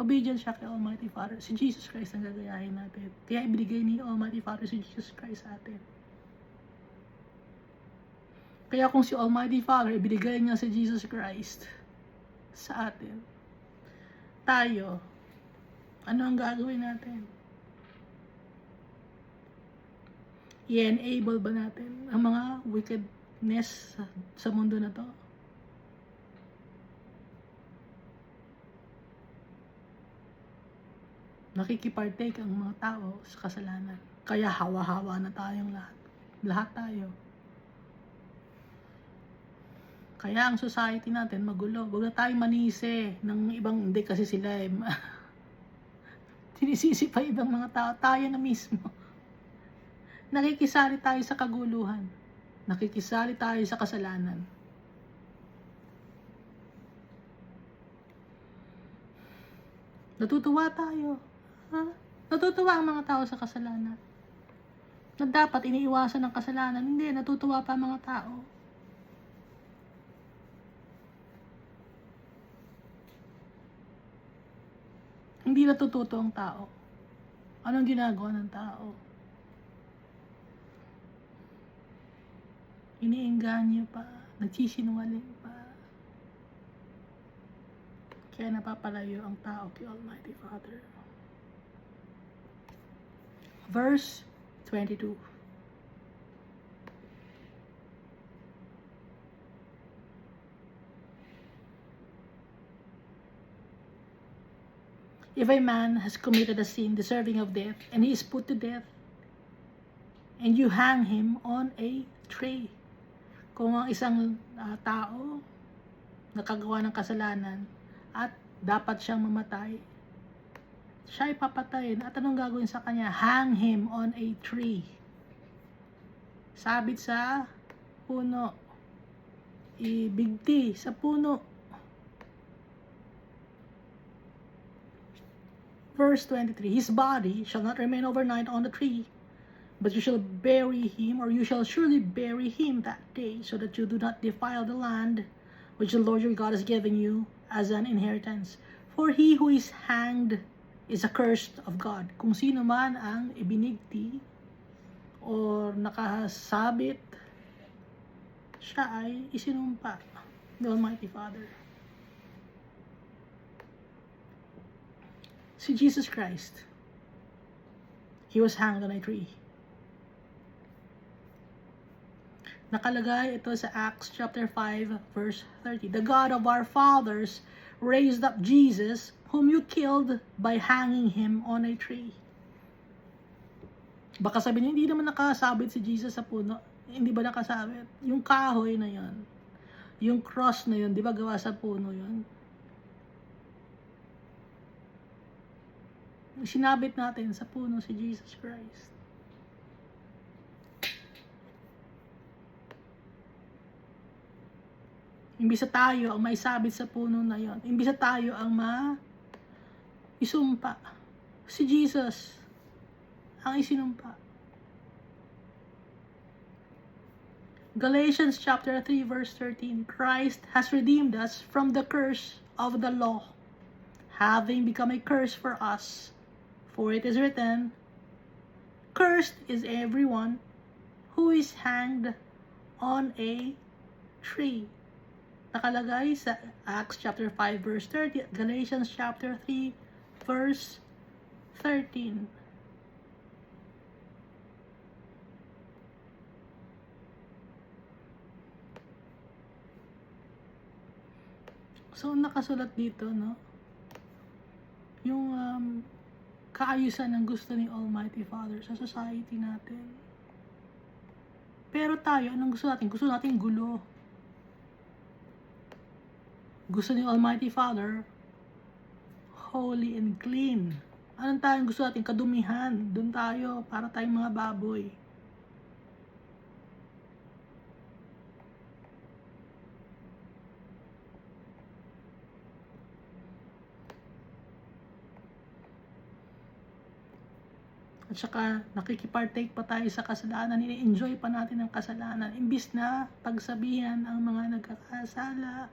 Obedient siya kay Almighty Father. Si Jesus Christ ang gagayahin natin. Kaya ibigay ni Almighty Father si Jesus Christ sa atin. Kaya kung si Almighty Father, ibigay niya si Jesus Christ sa atin. Tayo, ano ang gagawin natin? I-enable ba natin ang mga wickedness sa mundo na to? Nakikipartake ang mga tao sa kasalanan. Kaya hawa-hawa na tayong lahat. Lahat tayo. Kaya ang society natin magulo. Huwag na tayong manisi ng ibang, hindi kasi sila eh. Sinisisi pa ibang mga tao. Tayo na mismo. Nakikisali tayo sa kaguluhan. Nakikisali tayo sa kasalanan. Natutuwa tayo. Ha? Natutuwa ang mga tao sa kasalanan. Na dapat iniiwasan ng kasalanan. Hindi, natutuwa pa ang mga tao. Hindi natututo ang tao. Anong ginagawa ng tao? Iniengganyo pa. Nagsisinungaling pa. Kaya napapalayo ang tao kay Almighty Father. Verse 22. If a man has committed a sin deserving of death, and he is put to death, and you hang him on a tree. Kung ang isang tao nakagawa ng kasalanan at dapat siyang mamatay, siya ay papatayin. At anong gagawin sa kanya? Hang him on a tree. Sabit sa puno. Ibigti sa puno. Verse 23, his body shall not remain overnight on the tree, but you shall bury him, or you shall surely bury him that day, so that you do not defile the land which the Lord your God has given you as an inheritance. For he who is hanged is accursed of God. Kung sino man ang ibinigti or nakasabit, siya ay isinumpa ng Almighty Father. Si Jesus Christ, he was hanged on a tree. Nakalagay ito sa Acts chapter 5 verse 30. The God of our fathers raised up Jesus, whom you killed by hanging him on a tree. Baka sabihin niyo, hindi naman nakasabit si Jesus sa puno. Hindi ba nakasabit? Yung kahoy na yon, yung cross na yon, di ba gawa sa puno yon? Sinabit natin sa puno si Jesus Christ. Imbis na tayo ang maisabit sa puno na yon, imbis na tayo ang isumpa, si Jesus ang isinumpa. Galatians chapter 3 verse 13, Christ has redeemed us from the curse of the law, having become a curse for us. For it is written, cursed is everyone who is hanged on a tree. Nakalagay sa Acts chapter 5 verse 30, Galatians chapter 3 verse 13. So nakasulat dito, no? Yung kaayusan ng gusto ni Almighty Father sa society natin. Pero tayo, anong gusto natin? Gusto natin gulo. Gusto ni Almighty Father, holy and clean. Anong tayong gusto natin? Kadumihan. Doon tayo, para tayong mga baboy. At saka nakikipartake pa tayo sa kasalanan, ini-enjoy pa natin ang kasalanan, imbis na pagsabihan ang mga nagkakasala.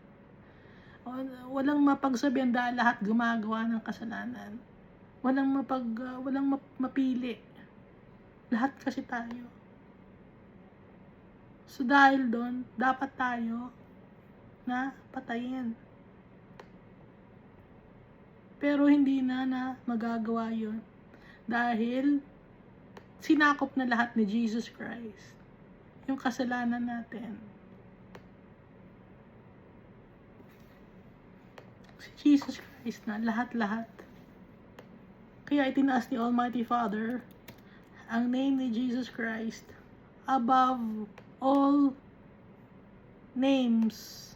Walang mapagsabihan dahil lahat gumagawa ng kasalanan. Walang mapili. Lahat kasi tayo. So dahil doon, dapat tayo na patayin. Pero hindi na magagawa yun. Dahil sinakop na lahat ni Jesus Christ yung kasalanan natin. Si Jesus Christ na lahat-lahat. Kaya itinaas ni Almighty Father ang name ni Jesus Christ above all names.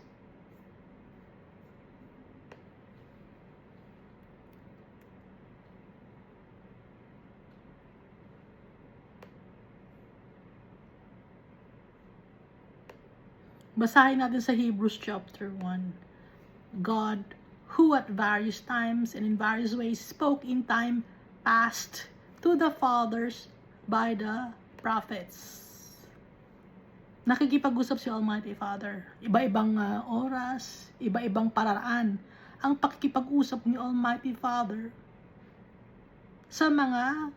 Basahin natin sa Hebrews chapter 1. God, who at various times and in various ways spoke in time past to the fathers by the prophets. Nakikipag-usap si Almighty Father. Iba-ibang oras, iba-ibang paraan ang pakikipag-usap ni Almighty Father sa mga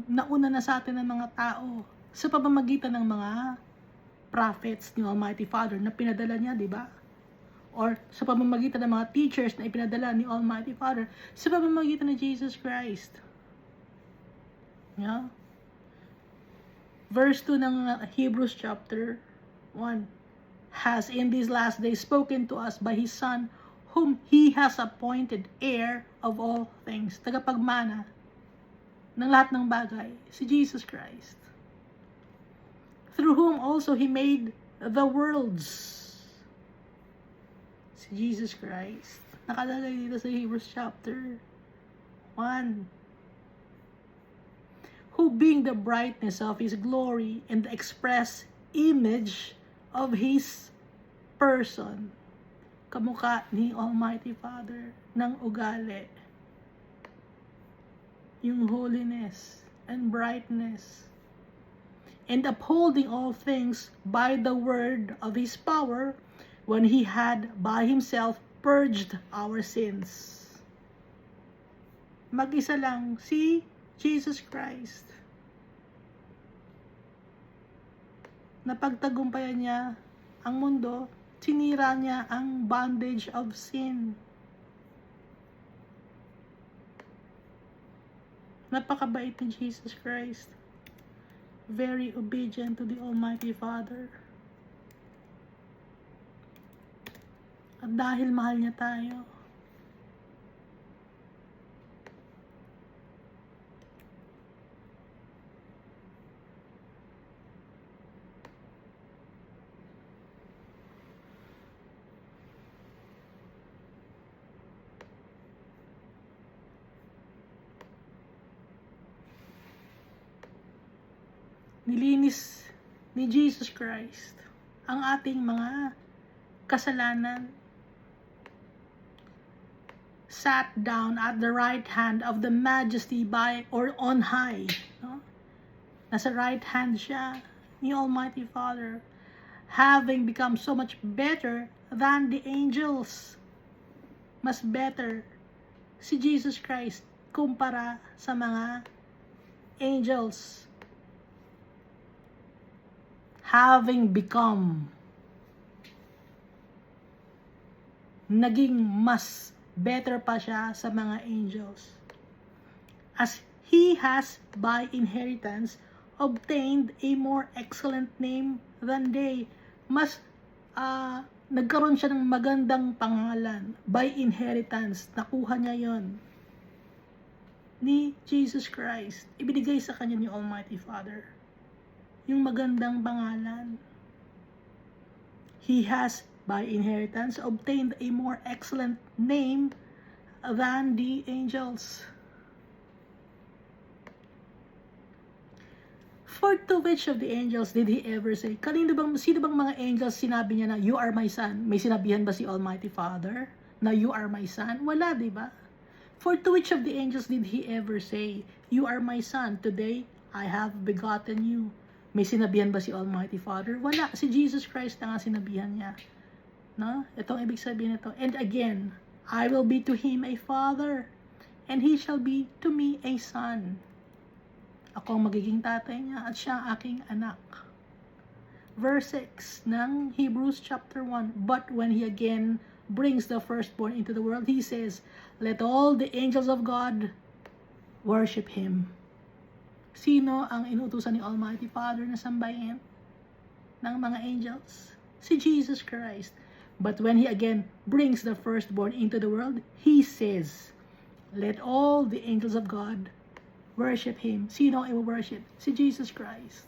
nauna na sa atin ng mga tao sa pamamagitan ng mga prophets ni Almighty Father na pinadala niya, di ba? Or sa pamamagitan ng mga teachers na ipinadala ni Almighty Father sa pamamagitan ng Jesus Christ. Yeah? Verse 2 ng Hebrews chapter 1, has in these last days spoken to us by His Son, whom He has appointed heir of all things. Tagapagmana ng lahat ng bagay, si Jesus Christ. through whom also He made the worlds. Si Jesus Christ. Nakalagay dito sa Hebrews chapter 1. Who being the brightness of His glory and the express image of His person. Kamukha ni Almighty Father ng ugali. Yung holiness and brightness. And upholding all things by the word of His power, when He had by Himself purged our sins. Mag-isa lang si Jesus Christ. Napagtagumpayan niya ang mundo, sinira niya ang bondage of sin. Napakabait ni Jesus Christ. Very obedient to the Almighty Father. At dahil mahal niya tayo, nilinis ni Jesus Christ ang ating mga kasalanan. Sat down at the right hand of the majesty by or on high. No? Nasa right hand siya ni Almighty Father, having become so much better than the angels. Mas better si Jesus Christ kumpara sa mga angels. Having become, naging mas better pa siya sa mga angels. As He has by inheritance obtained a more excellent name than they. Mas nagkaroon siya ng magandang pangalan by inheritance. Nakuha niya yon ni Jesus Christ. Ibinigay sa kanya ni Almighty Father yung magandang pangalan. He has by inheritance obtained a more excellent name than the angels. For to which of the angels did He ever say? Sino bang mga angels sinabi niya na, you are my son? May sinabihan ba si Almighty Father na you are my son? Wala, di ba? For to which of the angels did He ever say, you are my son, today I have begotten you? May sinabihan ba si Almighty Father? Wala. Si Jesus Christ na nga sinabihan niya. No? Ito ang ibig sabihin nito. And again, I will be to Him a father, and He shall be to me a son. Ako ang magiging tatay niya, at siya ang aking anak. Verse 6 ng Hebrews chapter 1. But when He again brings the firstborn into the world, He says, let all the angels of God worship Him. Sino ang inutusan ni Almighty Father na sambahin ng mga angels? Si Jesus Christ. But when He again brings the firstborn into the world, He says, let all the angels of God worship Him. Sino ang i-worship? Si Jesus Christ.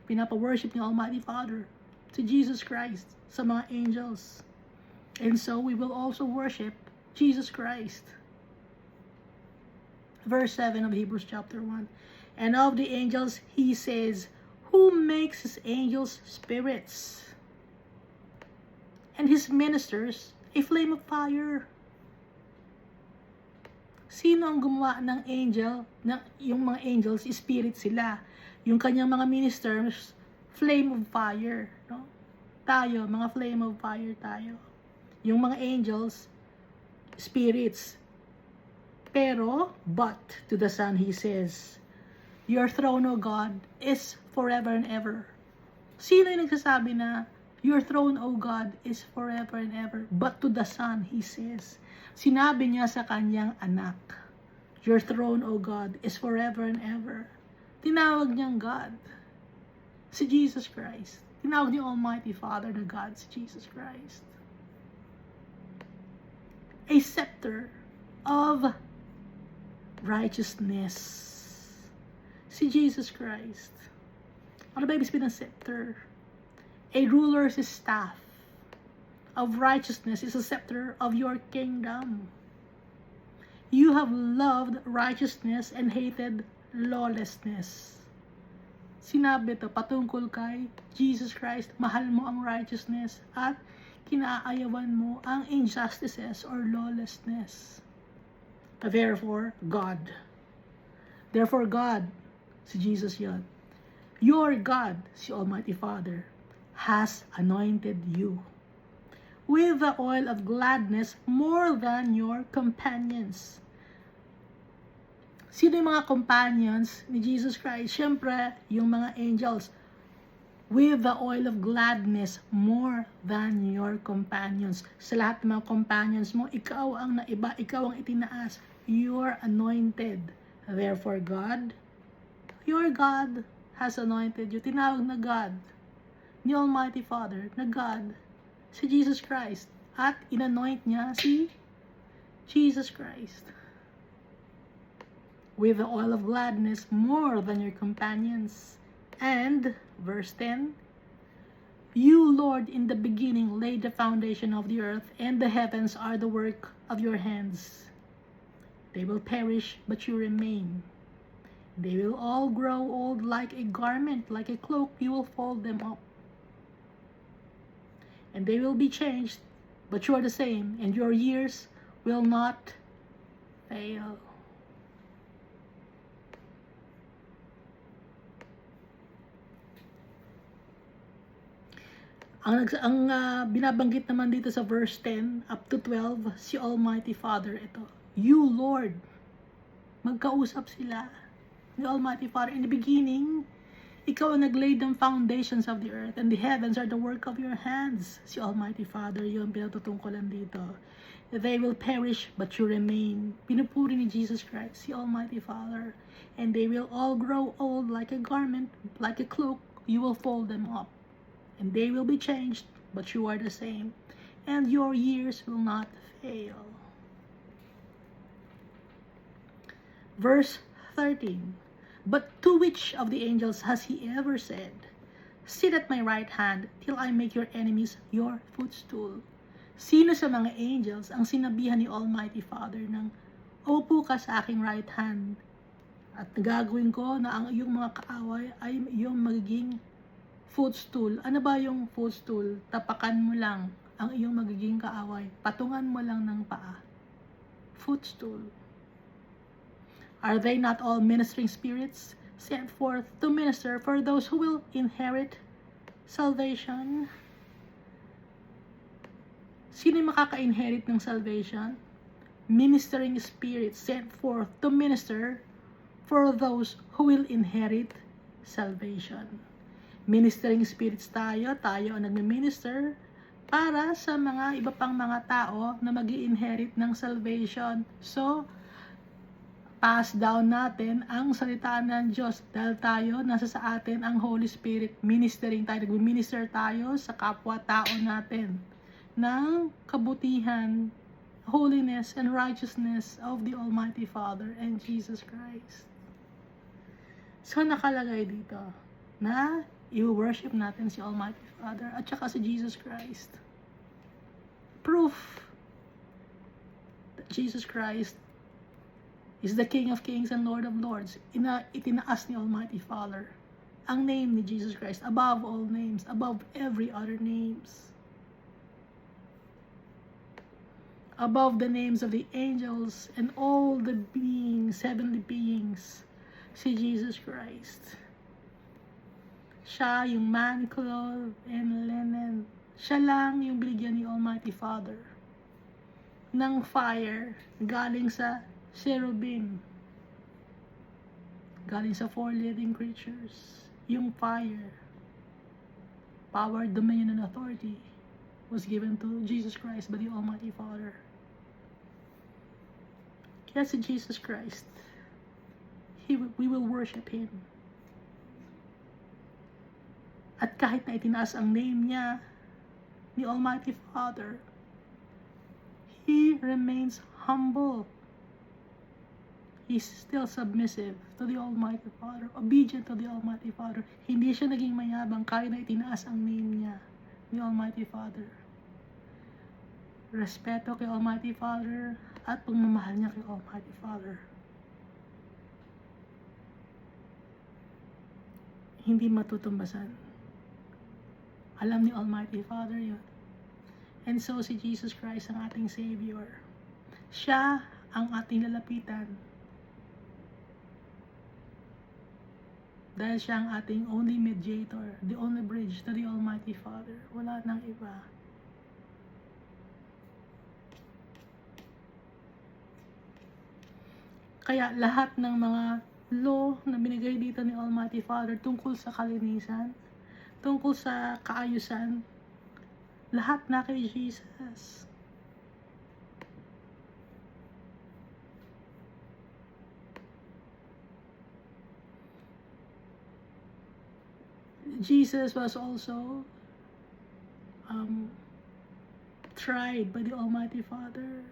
Pinapa-worship ni Almighty Father si Jesus Christ sa mga angels. And so we will also worship Jesus Christ. Verse 7 of Hebrews chapter 1. And of the angels, He says, who makes His angels spirits, and His ministers a flame of fire. Sino ang gumawa ng angel? Yung mga angels, spirit sila. Yung kanyang mga ministers, flame of fire. No? Tayo, mga flame of fire tayo. Yung mga angels, spirits. Pero, but to the Son He says, your throne, O God, is forever and ever. Sino yung nagsasabi na, your throne, O God, is forever and ever? But to the Son, He says, sinabi niya sa kanyang anak, your throne, O God, is forever and ever. Tinawag niyang God, si Jesus Christ. Tinawag niya Almighty Father na God, si Jesus Christ. A scepter of righteousness. Si Jesus Christ. Ano ba ibig sabihin ng scepter? A ruler's staff of righteousness is a scepter of your kingdom. You have loved righteousness and hated lawlessness. Sinabi ito patungkol kay Jesus Christ. Mahal mo ang righteousness at kinaayawan mo ang injustices or lawlessness. Therefore, God, si Jesus yun. Your God, si Almighty Father, has anointed you with the oil of gladness more than your companions. Sino yung mga companions ni Jesus Christ? Siyempre, yung mga angels. With the oil of gladness more than your companions. Sa lahat ng mga companions mo, ikaw ang naiba, ikaw ang itinaas. You are anointed. Therefore, God, your God has anointed you. Tinawag na God ni Almighty Father, na God, si Jesus Christ. At inanoint niya si Jesus Christ with the oil of gladness more than your companions. And, verse 10, you, Lord, in the beginning laid the foundation of the earth, and the heavens are the work of your hands. They will perish, but you remain. They will all grow old like a garment, like a cloak, you will fold them up. And they will be changed, but you are the same, and your years will not fail. Ang binabanggit naman dito sa verse 10 up to 12, si Almighty Father ito. You, Lord. Magkausap sila ni Almighty Father. In the beginning, ikaw ang nag-lay ng foundations of the earth, and the heavens are the work of your hands. Si Almighty Father, yun pinatutungkulan dito. They will perish, but you remain. Pinupuri ni Jesus Christ, si Almighty Father. And they will all grow old like a garment, like a cloak. You will fold them up. And they will be changed, but you are the same. And your years will not fail. Verse 13. But to which of the angels has he ever said, sit at my right hand till I make your enemies your footstool? Sino sa mga angels ang sinabihan ni Almighty Father ng, upo ka sa aking right hand at gagawin ko na ang iyong mga kaaway ay iyong magiging footstool? Ano ba yung footstool? Tapakan mo lang ang iyong magiging kaaway. Patungan mo lang ng paa. Footstool. Are they not all ministering spirits sent forth to minister for those who will inherit salvation? Sino yung makaka-inherit ng salvation? Ministering spirits sent forth to minister for those who will inherit salvation. Ministering spirits tayo ang nagmi-minister para sa mga iba pang mga tao na mag-i-inherit ng salvation. So, pass down natin ang salita ng Diyos dahil tayo, nasa sa atin ang Holy Spirit. Ministering tayo, nagmi-minister tayo sa kapwa-tao natin ng kabutihan, holiness, and righteousness of the Almighty Father and Jesus Christ. So, nakalagay dito na i-worship natin si Almighty Father at saka si Jesus Christ. Proof that Jesus Christ is the King of Kings and Lord of Lords. Itinaas ni Almighty Father ang name ni Jesus Christ above all names, above every other names. Above the names of the angels and all the beings, heavenly beings, si Jesus Christ. Siya yung man clothed in linen. Siya lang yung binigyan ni Almighty Father ng fire galing sa cherubim, galing sa four living creatures. Yung fire, power, dominion, and authority was given to Jesus Christ by the Almighty Father. Kaya si Jesus Christ, we will worship Him. At kahit na itinaas ang name niya ni Almighty Father, He remains humble. He's still submissive to the Almighty Father, obedient to the Almighty Father. Hindi siya naging mayabang kahit na itinaas ang name niya, the Almighty Father. Respeto kay Almighty Father at pagmamahal niya kay Almighty Father. Hindi matutumbasan. Alam ni Almighty Father yun. And so si Jesus Christ ang ating Savior. Siya ang ating lalapitan. Dahil siya ang ating only mediator, the only bridge to the Almighty Father. Wala nang iba. Kaya lahat ng mga law na binigay dito ni Almighty Father tungkol sa kalinisan, tungkol sa kaayusan, lahat na kay Jesus. Jesus was also tried by the Almighty Father.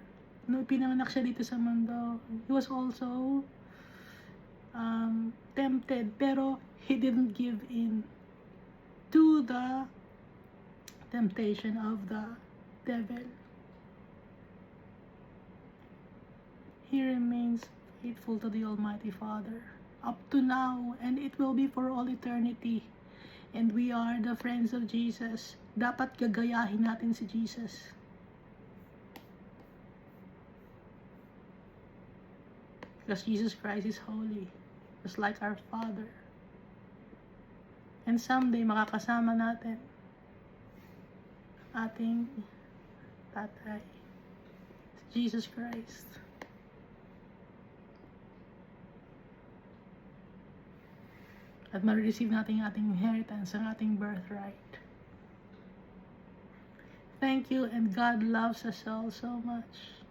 No, pinanganak siya dito sa mundo. He was also tempted, pero he didn't give in to the temptation of the devil. He remains faithful to the Almighty Father up to now, and it will be for all eternity. And we are the friends of Jesus. Dapat gagayahin natin si Jesus. Because Jesus Christ is holy, just like our Father. And someday makakasama natin ating tatay, Jesus Christ. At ma-receive natin ating inheritance, ang ating birthright. Thank you, and God loves us all so much.